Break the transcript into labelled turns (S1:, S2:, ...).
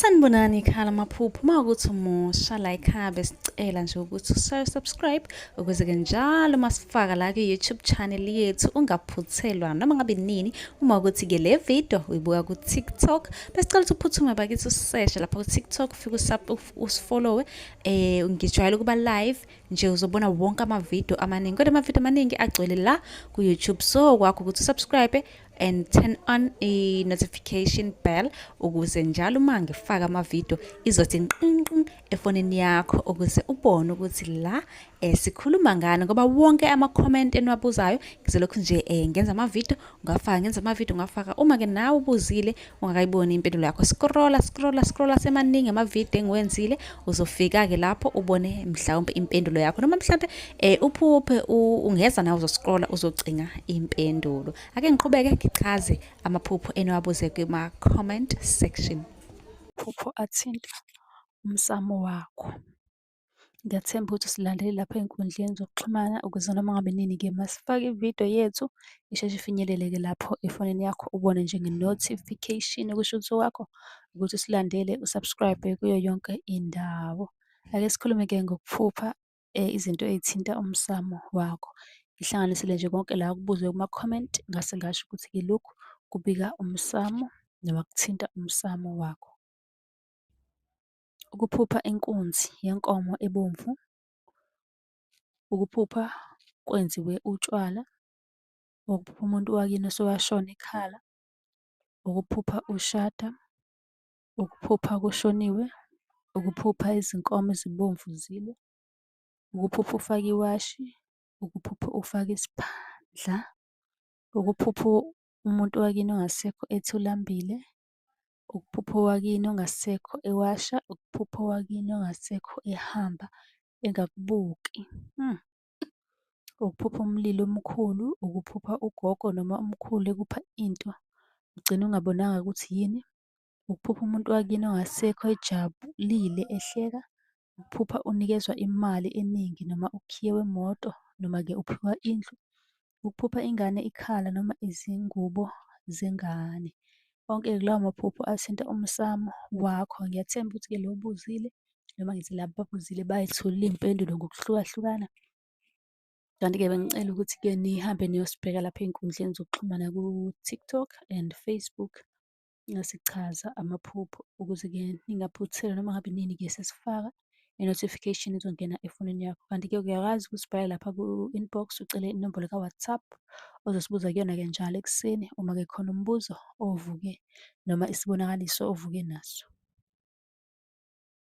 S1: Sanibonani khala maphupho mawukuthi umusha la ekhaya besicela nje ukuthi subscribe ukuze-ke njalo masifaka la ku-YouTube channel yethu ungaphuthelwa noma ngabe nini. Uma ukuthi-ke le video uyibuka ku-TikTok besicela ukuthi uphuthume bakithi useshe lapha ku-TikTok ufike usifollowe. Ngijwayele ukuba live nje uzobona wonke amavidiyo amaningi kodwa amavidiyo amaningi agcwele la ku-YouTube, so kwakho ukuthi usubscribe and turn on i-notification bell ukuze njalo uma ngifaka amavidiyo izothi nqinqi efonini yakho ukuze ubone ukuthi la sikhuluma ngani, ngoba wonke ama-comment eniwabuzayo ngizolokhu nje ngenza amavidiyo ngafaka. Uma-ke nawe ubuzile ungakayiboni impendulo yakho, scrolla semaningi amavidiyo engiwenzile uzofika-ke lapho ubone mhlawumbe impendulo yakho, noma mhlawumbe uphuphe ungeza nawe uzoscrolla uzocinga impendulo. Ake ngiqhubeke ngichaze amaphupho eniwabuze kuma-comment section.
S2: Phupho athinta umsamo wakho. Ngiyathemba ukuthi usilalele lapha ey'nkundleni zokuxhumana ukuze noma ngabe nini-ke masifaka ividiyo yethu isheshe ifinyelele-ke lapho efonini yakho ubone njenge-notification kusho wakho ukuthi usilandele usubscribe kuyo yonke indawo. Ake sikhulume-ke ngokuphupha izinto ey'thinta umsamo wakho. Ngihlanganisile nje konke la okubuzwe kuma-comment ngase ngasho ukuthi-ke lokhu kubika umsamo noma kuthinta umsamo wakho. Ukuphupha inkunzi yenkomo ebomvu, ukuphupha kwenziwe utshwala, ukuphupha umuntu wakini osewashona ekhala, ukuphupha ushada, ukuphupha kushoniwe, ukuphupha izinkomo ezibomvu zilwa, ukuphupha ufake iwashi, ukuphupha ufake isiphandla, ukuphupha umuntu wakini ongasekho ethi ulambile, ukuphupha owakini ongasekho ewasha, ukuphupha owakini ongasekho ehamba engakubuki. Ukuphupha umlilo omkhulu, ukuphupha ugogo noma umkhulu ekupha into ugcine ungabonanga ukuthi yini, ukuphupha umuntu wakini ongasekho ejabulile ehleka, ukuphupha unikezwa imali eningi noma ukhiye wemoto noma-ke uphiwa indlu, ukuphupha ingane ikhala noma izingubo zengane. Onke-ke lawo maphupho athinta umsamo wakho. Ngiyathemba ukuthi-ke lo obuzile noma ngithi laba ababuzile bay'tholile iy'mpendulo ngokuhlukahlukana. Kanti-ke bengicela ukuthi-ke nihambe niyosibheka lapha ey'nkundleni zokuxhumana ku-TikTok and Facebook sichaza amaphupho ukuze-ke ningaphuthelwa noma ngabe nini-ke sesifaka i-notification izongena efonini yakho. Kanti-ke uyakwazi ukusibhalela lapha ku-inbox ucele inombolo ka-WhatsApp ozosibuza kuyona-ke njalo ekuseni uma-ke khona umbuzo ovuke noma isibonakaliso ovuke naso.